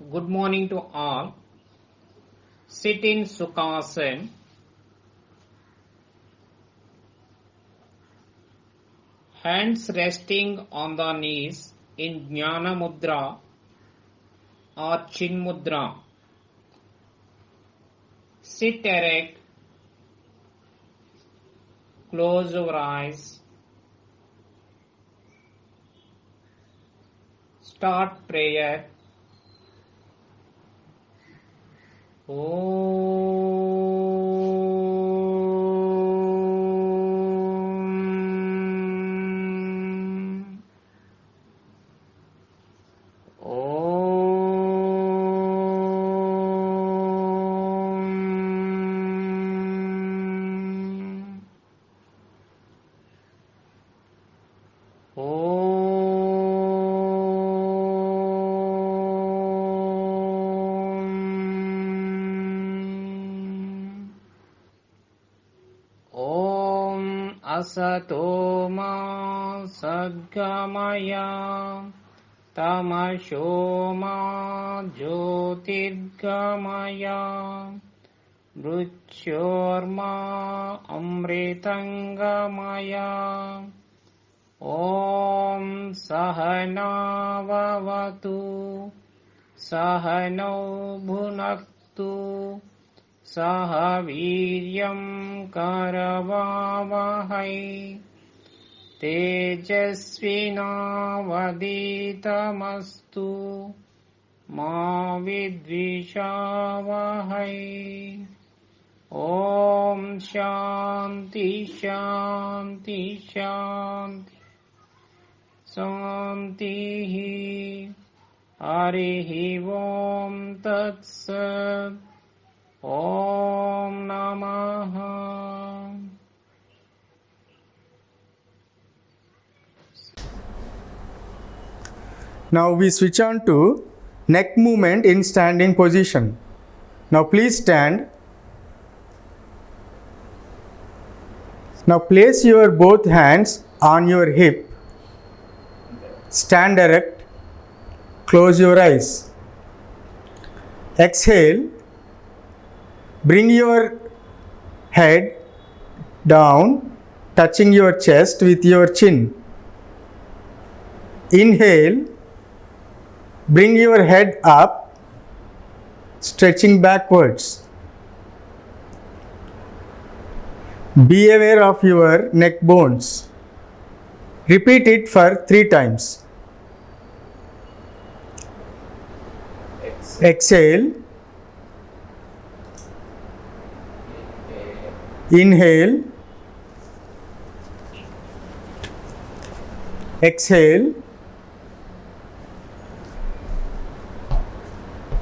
Good morning to all. Sit in Sukhasana. Hands resting on the knees in Jnana Mudra or Chin Mudra. Sit erect. Close your eyes. Start prayer. Asato ma sadgamaya tamasho ma jyotirgamaya mrityorma amritangamaya Om Sahana Vavatu Sahano Bhunaktu Saha Viryam Karavavahai Tejasvinavaditamastu Ma Vidvishavahai Om Shanti Shanti Shanti Santihi Harihi Om Tat Sat Om Namaha. Now we switch on to neck movement in standing position. Now please stand. Now place your both hands on your hip. Stand erect. Close your eyes. Exhale. Bring your head down, touching your chest with your chin. Inhale. Bring your head up, stretching backwards. Be aware of your neck bones. Repeat it for 3 times. Exhale. Inhale. Exhale.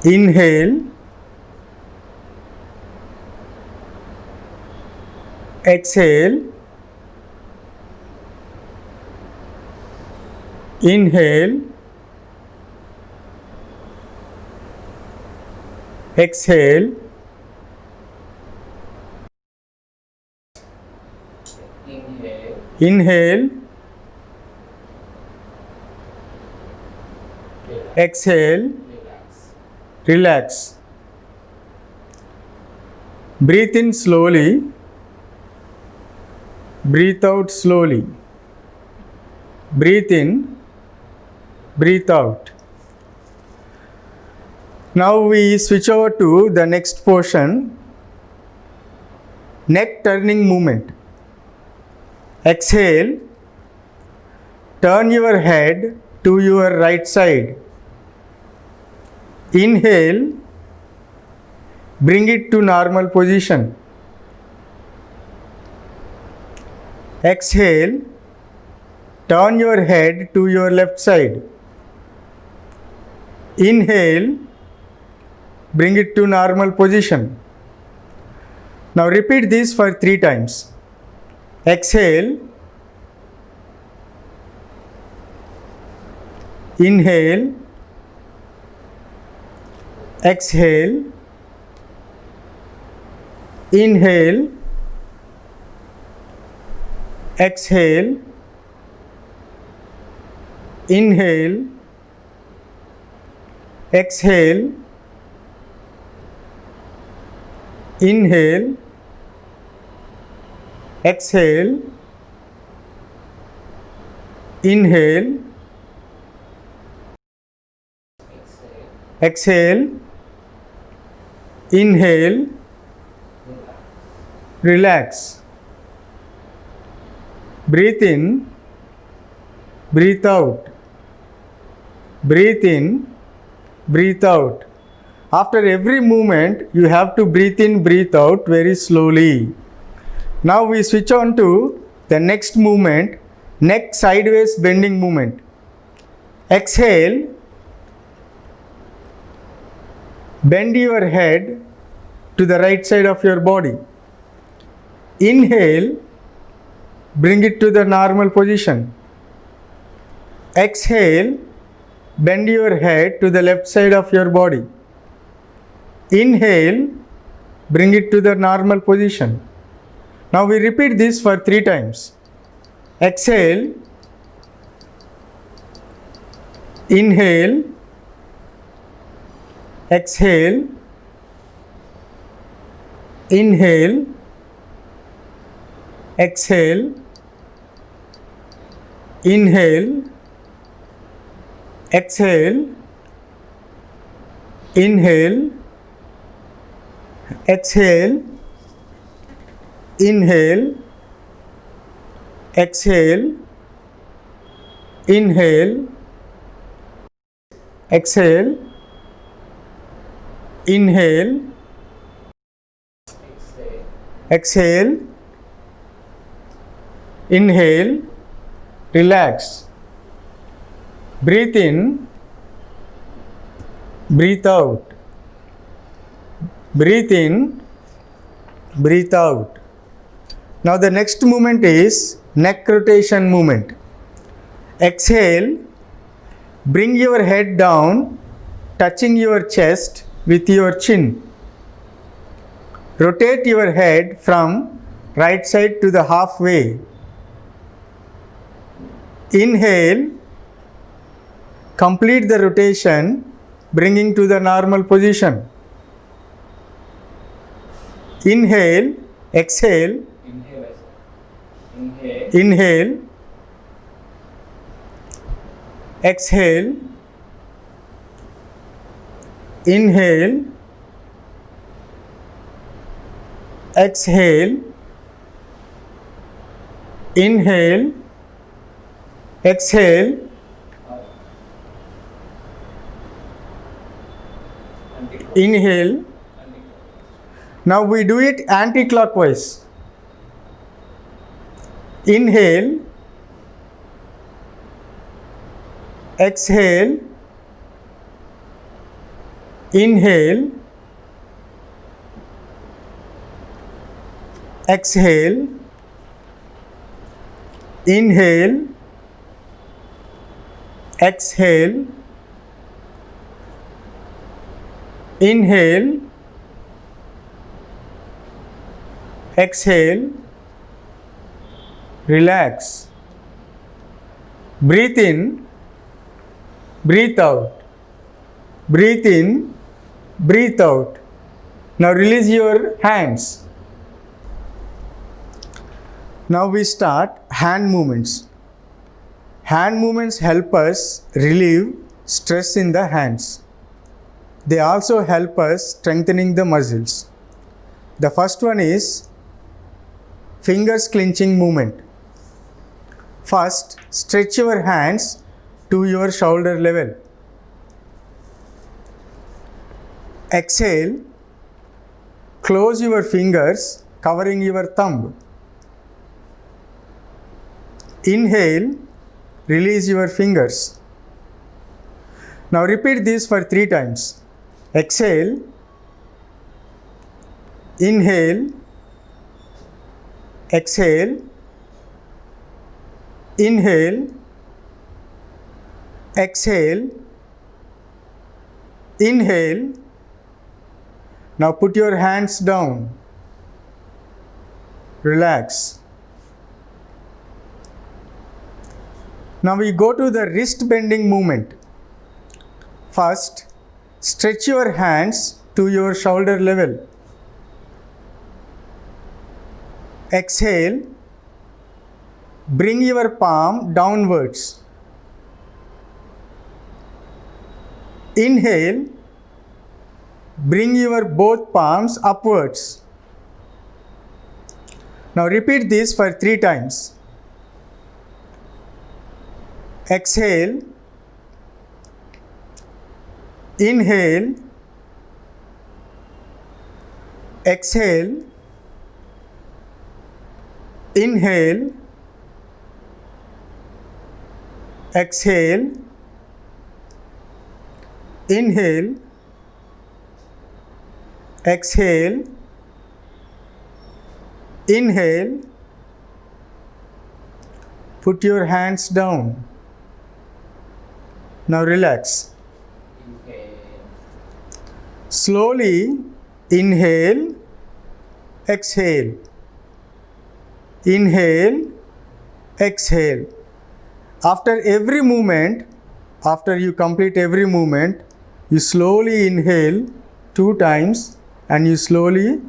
Inhale. Exhale. Inhale. Exhale. Inhale. Exhale. Relax. Breathe in slowly. Breathe out slowly. Breathe in. Breathe out. Now we switch over to the next portion. Neck turning movement. Exhale. Turn your head to your right side. Inhale. Bring it to normal position. Exhale. Turn your head to your left side. Inhale. Bring it to normal position. Now repeat this for 3 times. Exhale. Inhale. Exhale. Inhale. Exhale. Inhale. exhale, inhale, exhale, inhale, exhale, inhale, relax. Breathe in, breathe out. Breathe in, breathe out. After every movement, you have to breathe in, breathe out very slowly. Now we switch on to the next movement, neck sideways bending movement. Exhale, bend your head to the right side of your body. Inhale, bring it to the normal position. Exhale, bend your head to the left side of your body. Inhale, bring it to the normal position. Now we repeat this for 3 times. Exhale, inhale, exhale, inhale, exhale, inhale, exhale, inhale, exhale, inhale, exhale, inhale, exhale, inhale, exhale, inhale, relax. Breathe in, breathe out. Breathe in, breathe out. Now the next movement is neck rotation movement. Exhale, bring your head down, touching your chest with your chin. Rotate your head from right side to the halfway. Inhale, complete the rotation, bringing to the normal position. Inhale, exhale, inhale, exhale, inhale, exhale, inhale, exhale, inhale. Now we do it anti-clockwise. Inhale, exhale, inhale, exhale, inhale, exhale, inhale, exhale, relax. Breathe in, breathe out. Breathe in, breathe out. Now release your hands. Now we start hand movements. Hand movements help us relieve stress in the hands. They also help us strengthening the muscles. The first one is fingers clenching movement. First, stretch your hands to your shoulder level. Exhale, close your fingers covering your thumb. Inhale, release your fingers. Now repeat this for 3 times. Exhale, inhale, exhale, inhale, exhale, inhale. Now put your hands down. Relax. Now we go to the wrist bending movement. First, stretch your hands to your shoulder level. Exhale, bring your palm downwards. Inhale, bring your both palms upwards. Now repeat this for 3 times. Exhale, inhale, exhale, inhale, exhale, inhale, exhale, inhale. Put your hands down. Now relax. Slowly inhale, exhale. Inhale, exhale. After every movement, after you complete every movement, you slowly inhale 2 times and you slowly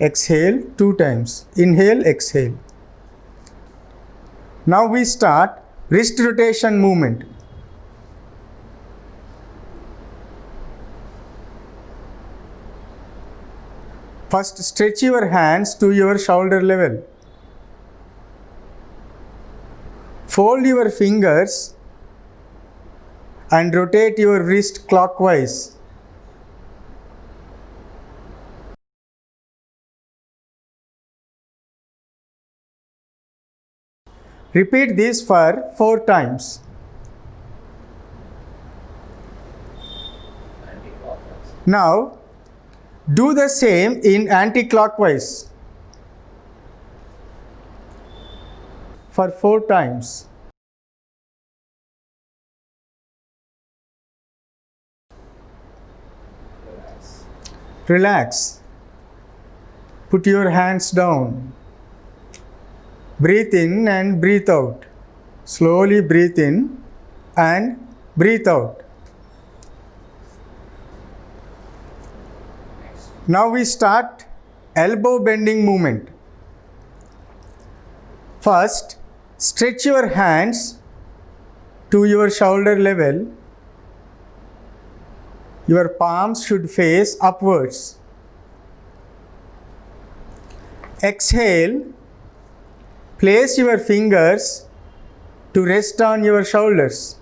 exhale 2 times. Inhale, exhale. Now we start wrist rotation movement. First, stretch your hands to your shoulder level. Fold your fingers and rotate your wrist clockwise. Repeat this for 4 times. Now, do the same in anti-clockwise for 4 times. Relax. Put your hands down. Breathe in and breathe out. Slowly breathe in and breathe out. Now we start elbow bending movement. First, stretch your hands to your shoulder level. Your palms should face upwards. Exhale, place your fingers to rest on your shoulders.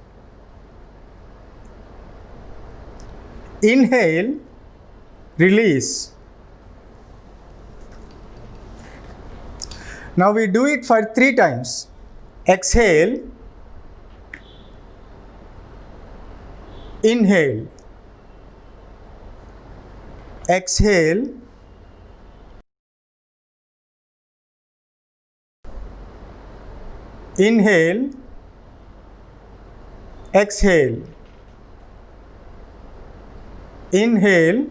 Inhale, release. Now we do it for 3 times. Exhale, inhale, exhale, inhale, exhale, inhale,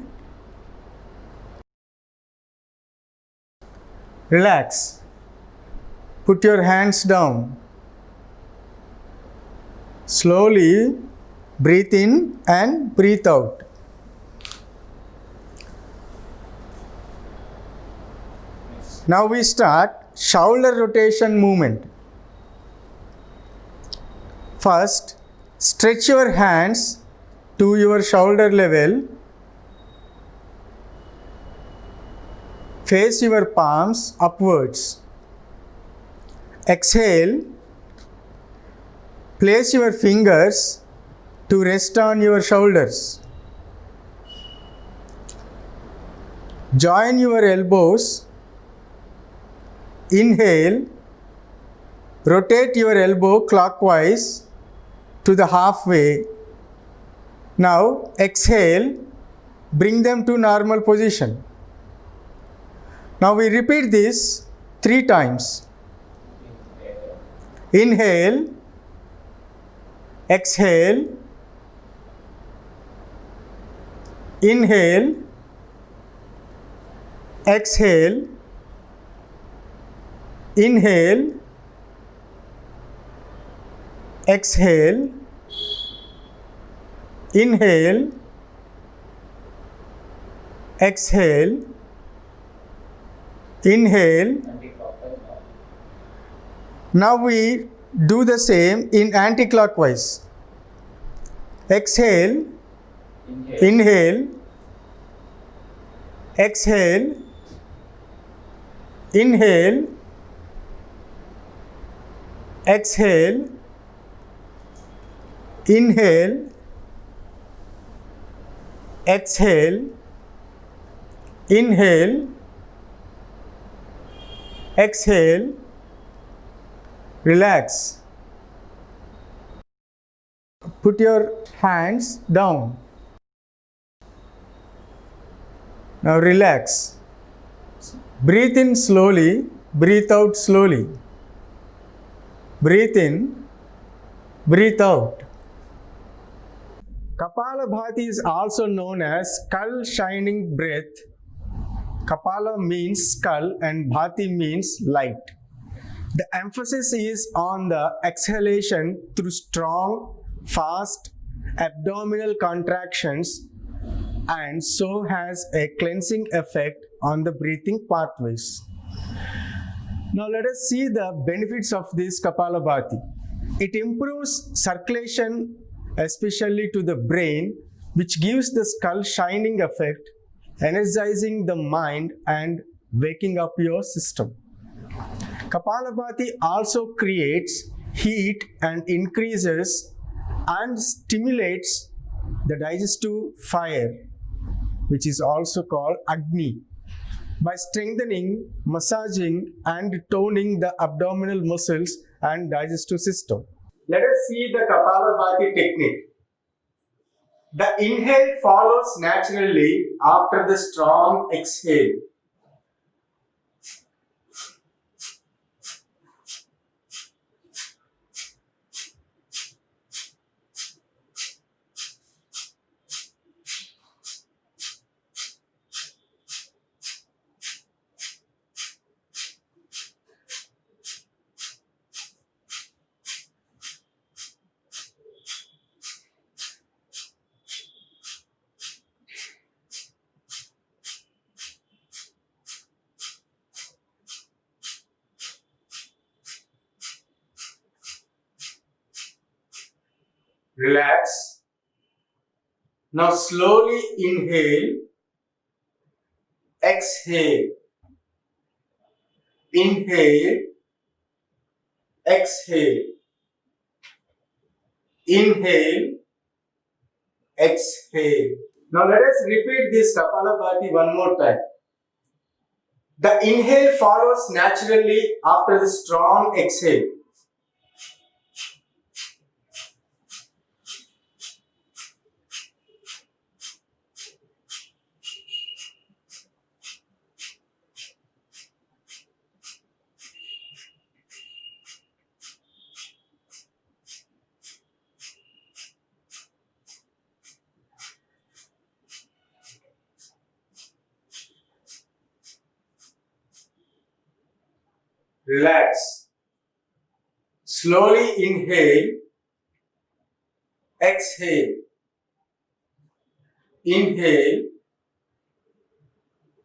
relax. Put your hands down. Slowly breathe in and breathe out. Now we start shoulder rotation movement. First, stretch your hands to your shoulder level. Face your palms upwards. Exhale. Place your fingers to rest on your shoulders. Join your elbows. Inhale. Rotate your elbow clockwise to the halfway. Now exhale. Bring them to normal position. Now we repeat this 3 times. Inhale, exhale, inhale, exhale, inhale, exhale, inhale, exhale, inhale. Now we do the same in anti-clockwise. Exhale, inhale, exhale, inhale, exhale, inhale, exhale, inhale, exhale, relax. Put your hands down. Now relax. Breathe in slowly, breathe out slowly. Breathe in, breathe out. Kapalabhati is also known as skull shining breath. Kapala means skull and bhati means light. The emphasis is on the exhalation through strong, fast abdominal contractions, and so has a cleansing effect on the breathing pathways. Now let us see the benefits of this Kapalabhati. It improves circulation, especially to the brain, which gives the skull shining effect, energizing the mind and waking up your system. Kapalabhati also creates heat and increases and stimulates the digestive fire, which is also called Agni, by strengthening, massaging and toning the abdominal muscles and digestive system. Let us see the Kapalabhati technique. The inhale follows naturally after the strong exhale. Relax. Now slowly inhale, exhale, inhale, exhale, inhale, exhale. Now let us repeat this Kapalabhati one more time. The inhale follows naturally after the strong exhale. Relax. Slowly inhale, exhale, inhale,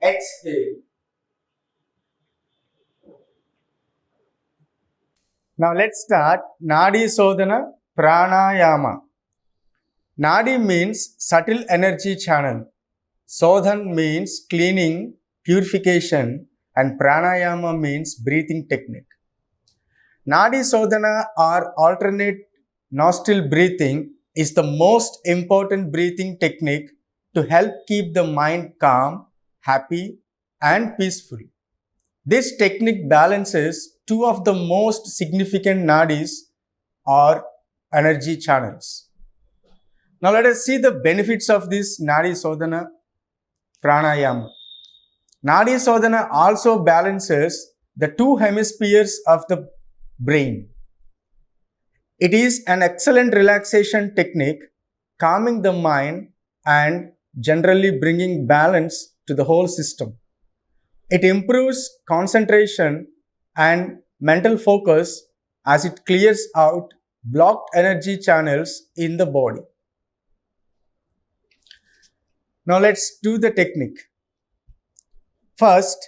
exhale. Now let's start Nadi Sodhana Pranayama. Nadi means subtle energy channel. Sodhan means cleaning, purification, and Pranayama means breathing technique. Nadi Sodhana or alternate nostril breathing is the most important breathing technique to help keep the mind calm, happy, and peaceful. This technique balances two of the most significant nadis or energy channels. Now let us see the benefits of this Nadi Sodhana Pranayama. Nadi Sodhana also balances the two hemispheres of the brain. It is an excellent relaxation technique, calming the mind and generally bringing balance to the whole system. It improves concentration and mental focus as it clears out blocked energy channels in the body. Now let's do the technique. First,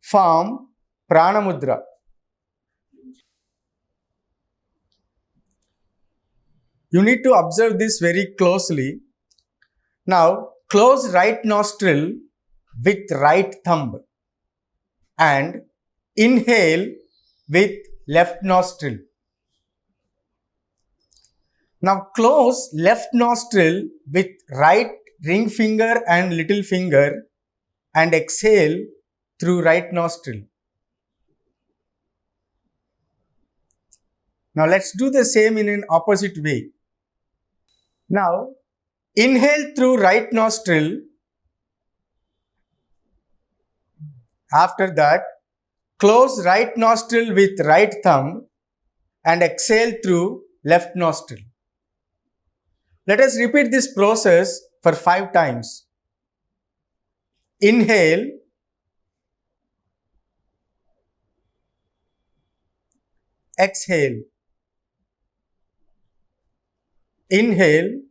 form Prana Mudra. You need to observe this very closely. Now, close right nostril with right thumb and inhale with left nostril. Now, close left nostril with right ring finger and little finger and exhale through right nostril. Now, let's do the same in an opposite way. Now, inhale through right nostril. After that, close right nostril with right thumb and exhale through left nostril. Let us repeat this process for 5 times. Inhale, exhale, inhale,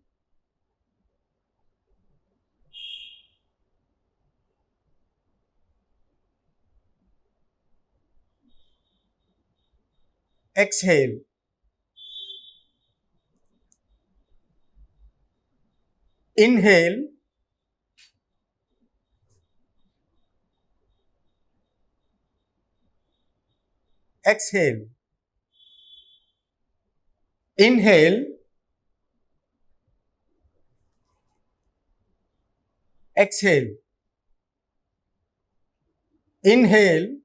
exhale. Inhale, exhale. Inhale, exhale. Inhale,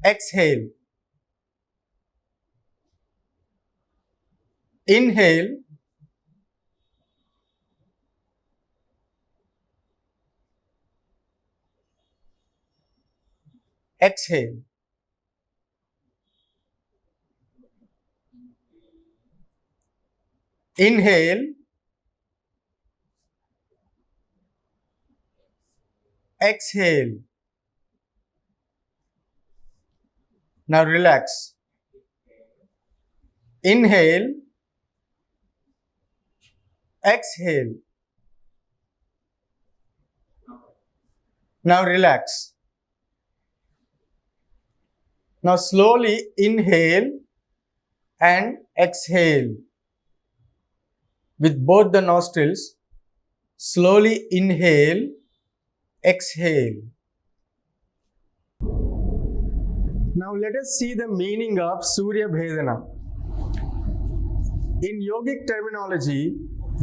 exhale. Inhale, exhale. Inhale, exhale. Now relax. Inhale, exhale. Now relax. Now slowly inhale and exhale. With both the nostrils, slowly inhale, exhale. Now let us see the meaning of Surya Bhedana. In yogic terminology,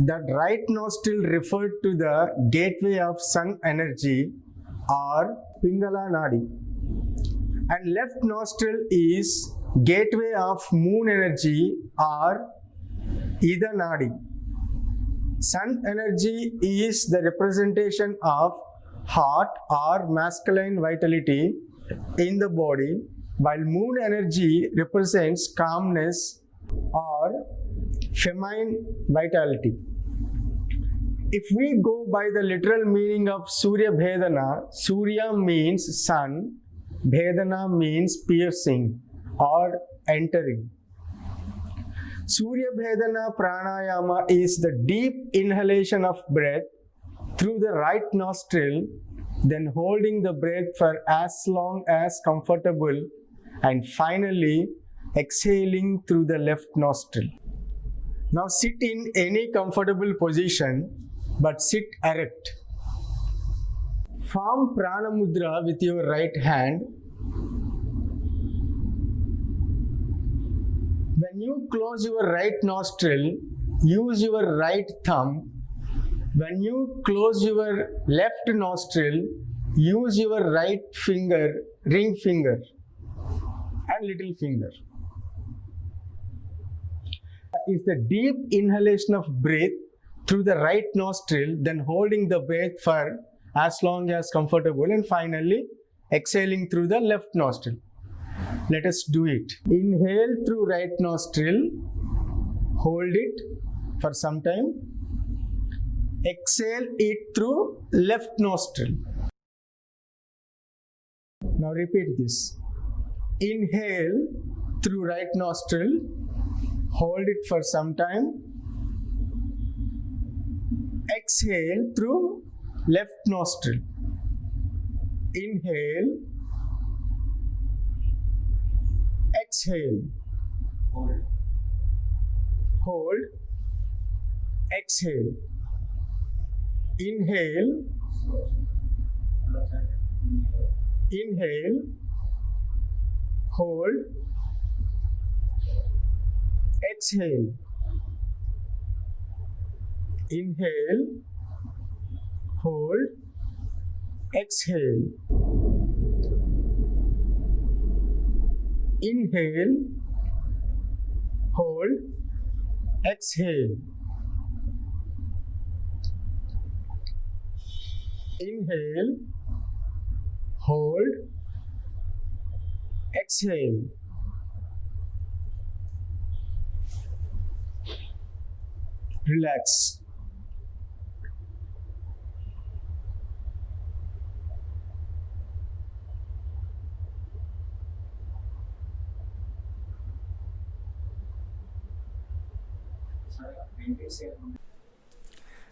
the right nostril referred to the gateway of sun energy or Pingala Nadi, and left nostril is gateway of moon energy or Ida Nadi. Sun energy is the representation of hot or masculine vitality in the body, while moon energy represents calmness or feminine vitality. If we go by the literal meaning of Surya Bhedana, Surya means sun, Bhedana means piercing or entering. Surya Bhedana Pranayama is the deep inhalation of breath through the right nostril, then holding the breath for as long as comfortable, and finally exhaling through the left nostril. Now sit in any comfortable position, but sit erect. Form Prana Mudra with your right hand. When you close your right nostril, use your right thumb. When you close your left nostril, use your right finger, ring finger, and little finger. Is the deep inhalation of breath through the right nostril, then holding the breath for as long as comfortable, and finally exhaling through the left nostril. Let us do it. Inhale through right nostril, hold it for some time. Exhale it through left nostril. Now repeat this. Inhale through right nostril, hold it for some time. Exhale through left nostril. Inhale. Exhale. Hold. Exhale. Inhale. Inhale. Hold. Exhale. Inhale. Hold. Exhale. Inhale. Hold. Exhale. Inhale. Hold. Exhale. Relax.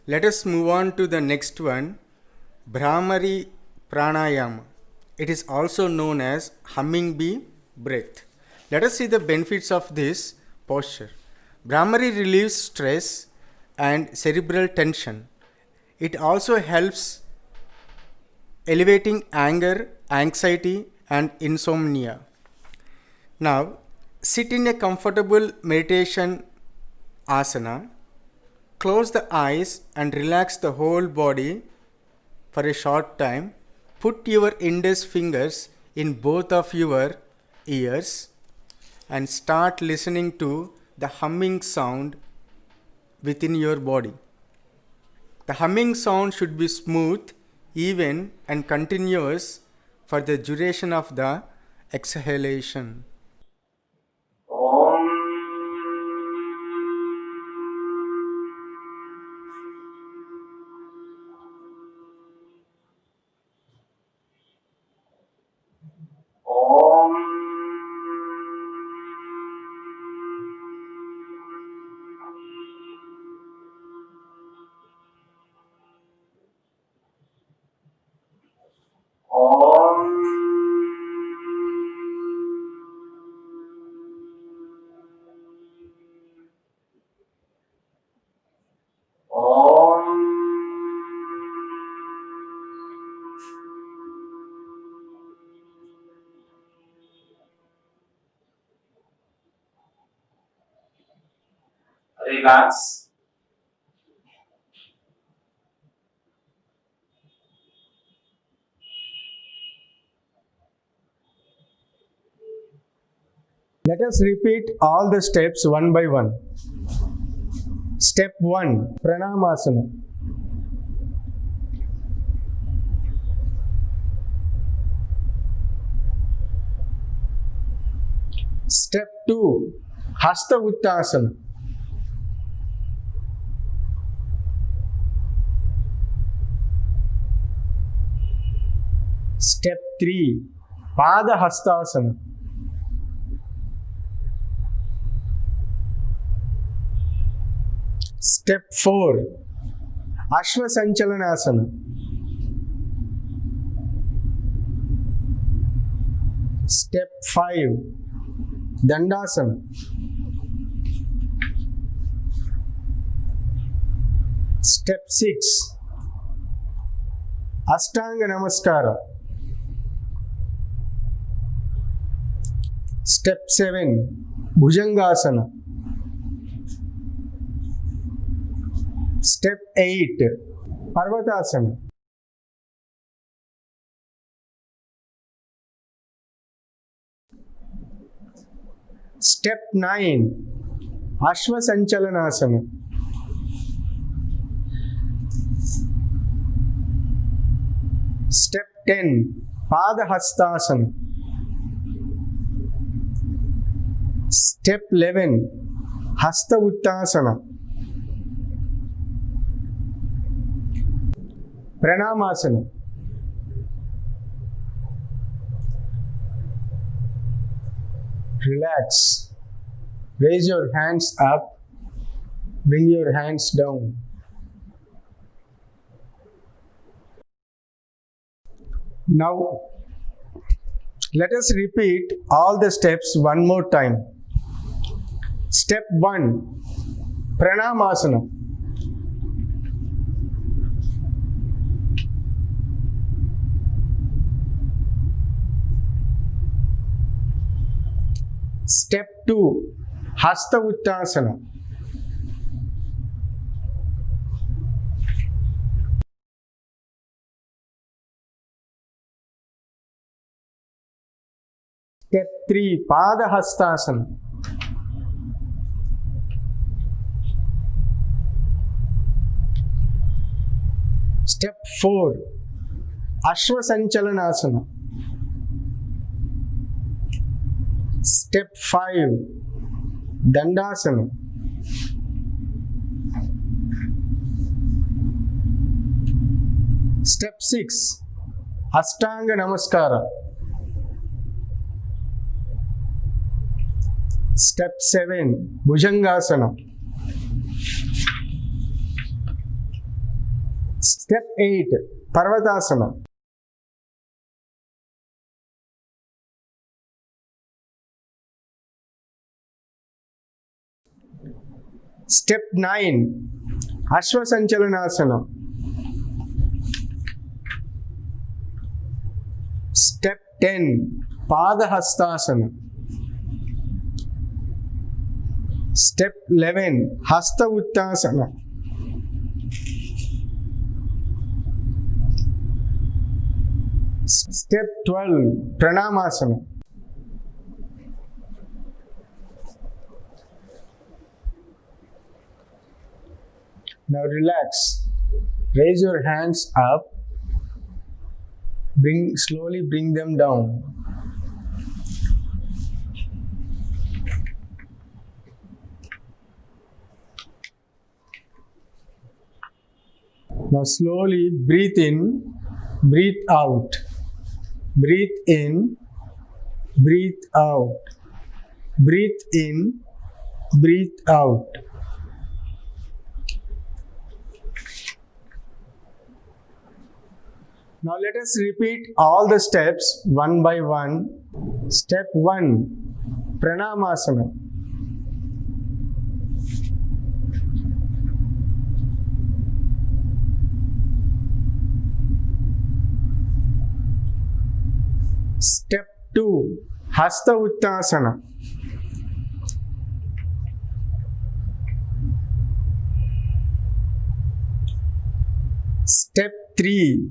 Let us move on to the next one, Bhramari Pranayama. It is also known as humming bee breath. Let us see the benefits of this posture. Bhramari relieves stress and cerebral tension. It also helps elevating anger, anxiety, and insomnia. Now, sit in a comfortable meditation asana. Close the eyes and relax the whole body for a short time. Put your index fingers in both of your ears and start listening to the humming sound within your body. The humming sound should be smooth, even, and continuous for the duration of the exhalation. Relax. Let us repeat all the steps one by one. Step 1, Pranamasana. Step 2, Hasta Uttasana. Step 3, Pada Hastasana. Step 4, Ashvasanchalanasana. Step 5, Dandasana. Step 6, Ashtanga Namaskara. Step 7, Bhujangasana. Step 8, Parvatasana. Step 9, Ashvasanchalanasana. Step 10, Padahastasana. Step 11, Hasta Uttasana. Pranamasana. Relax. Raise your hands up. Bring your hands down. Now, let us repeat all the steps one more time. Step 1, Pranamasana. Step 2, Hasta Uttanasana. Step 3, Pada Hastasana. Step 4, Ashwasanchalanasana. Step 5, Dandasana. Step 6, Ashtanga Namaskara. Step 7, Bhujangasana. Step 8, Parvatasana. Step 9, Ashwasanchalanasana. Step 10, Padahastasana. Step 11, Hasta Uttanasana. Step 12, Pranamasana. Now relax. Raise your hands up. Slowly bring them down. Now slowly breathe in, breathe out. Breathe in, breathe out. Breathe in, breathe out. Now let us repeat all the steps one by one. Step 1, Pranamasana. Step 2, Hasta Uttanasana. Step 3,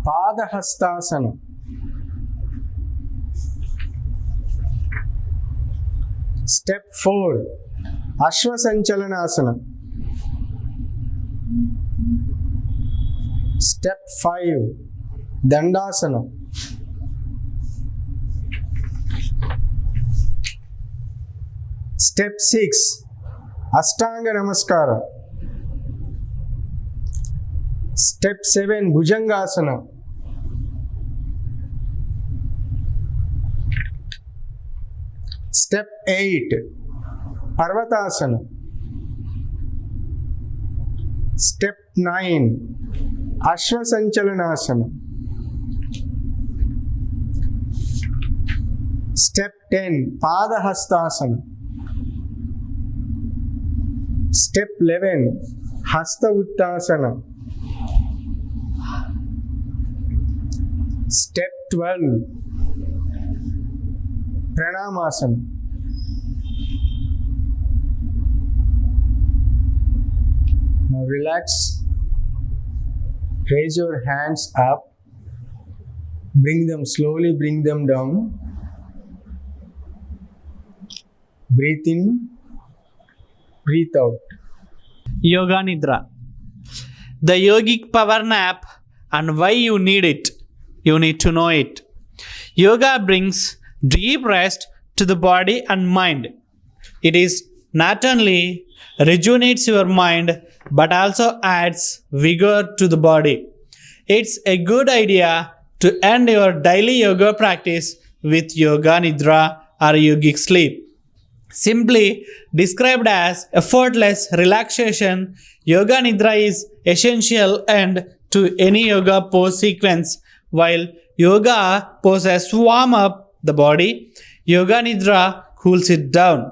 Padahastasana. Step 4, Ashwasanchalanasana. Step 5, Dandasana. Step 6, Ashtanga Namaskara. Step 7, Bhujangasana. Step 8, Parvatasana. Step 9, Ashwasanchalanasana. Step 10, Padahastasana. Step 11, Hasta Uttanasana. Step 12, Pranamasana. Now relax. Raise your hands up. Slowly bring them down. Breathe in, breathe out. Yoga Nidra. The yogic power nap and why you need it. You need to know it. Yoga brings deep rest to the body and mind. It is not only rejuvenates your mind but also adds vigor to the body. It's a good idea to end your daily yoga practice with Yoga Nidra or yogic sleep. Simply described as effortless relaxation, Yoga Nidra is essential end to any yoga pose sequence while yoga poses warm up the body, yoga nidra cools it down.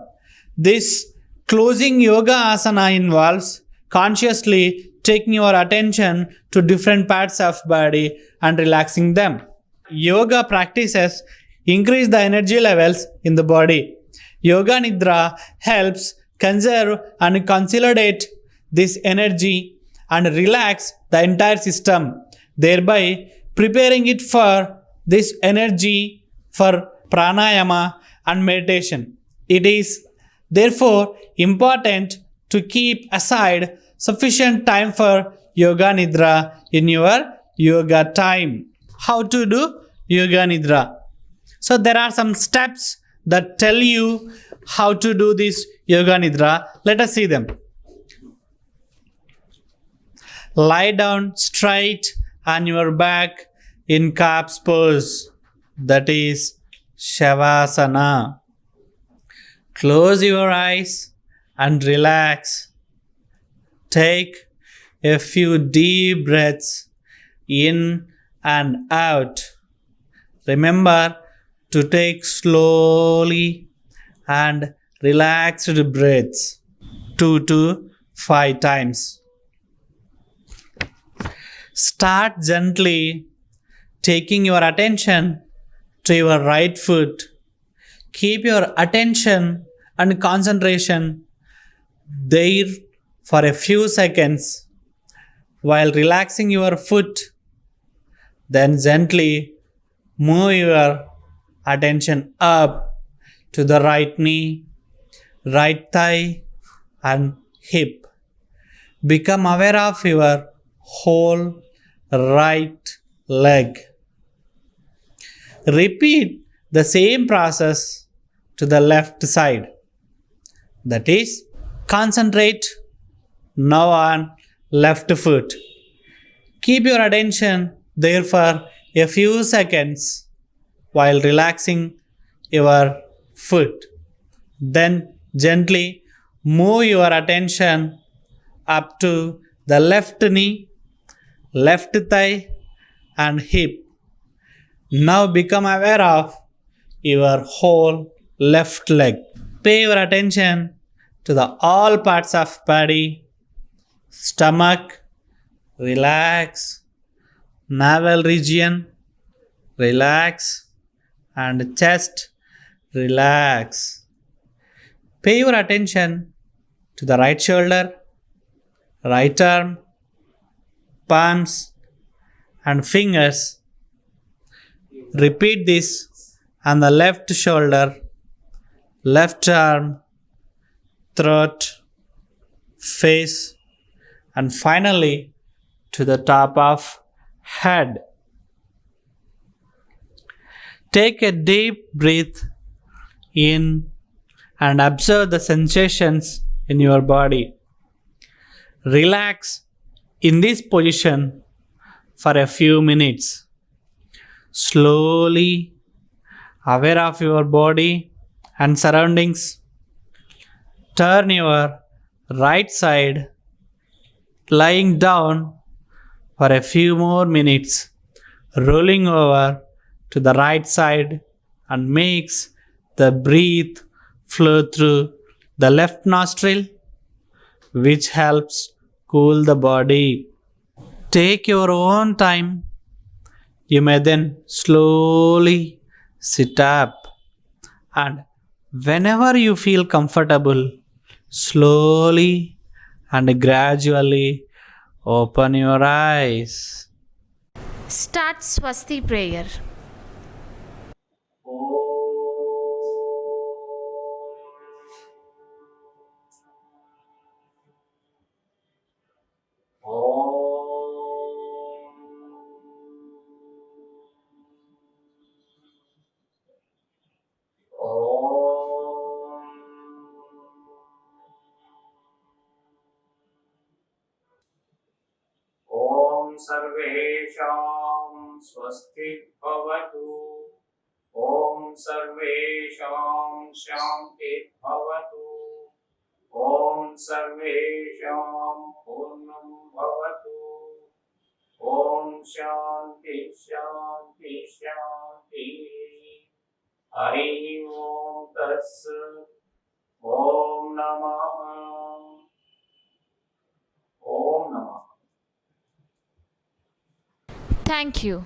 This closing yoga asana involves consciously taking your attention to different parts of body and relaxing them. Yoga practices increase the energy levels in the body. Yoga nidra helps conserve and consolidate this energy and relax the entire system, thereby preparing it for this energy for pranayama and meditation. It is therefore important to keep aside sufficient time for yoga nidra in your yoga time. How to do yoga nidra? So there are some steps that tell you how to do this yoga nidra. Let us see them. Lie down straight on your back in calf's pose, that is Shavasana. Close your eyes and relax. Take a few deep breaths in and out. Remember to take slowly and relaxed breaths 2 to 5 times. Start gently taking your attention to your right foot. Keep your attention and concentration there for a few seconds while relaxing your foot. Then gently move your attention up to the right knee, right thigh, and hip. Become aware of your whole right leg. Repeat the same process to the left side. That is, concentrate now on left foot. Keep your attention there for a few seconds while relaxing your foot. Then gently move your attention up to the left knee, left thigh, and hip. Now become aware of your whole left leg. Pay your attention to the all parts of body. Stomach, relax. Navel region, relax. And chest, relax. Pay your attention to the right shoulder, right arm, palms, and fingers. Repeat this on the left shoulder, left arm, throat, face, and finally to the top of head. Take a deep breath in and observe the sensations in your body. Relax in this position for a few minutes. Slowly, aware of your body and surroundings, turn your right side, lying down for a few more minutes, rolling over to the right side and makes the breath flow through the left nostril, which helps cool the body. Take your own time. You may then slowly sit up, and whenever you feel comfortable, slowly and gradually open your eyes. Start Swasti prayer. सर्वेषां स्वस्ति भवतु। ॐ सर्वेषां शान्ति भवतु। ॐ सर्वेषां पूर्णं भवतु। Om Shanti Shanti Shanti. Hari Om Tats Sat. Om Namah. Om Namah. Thank you.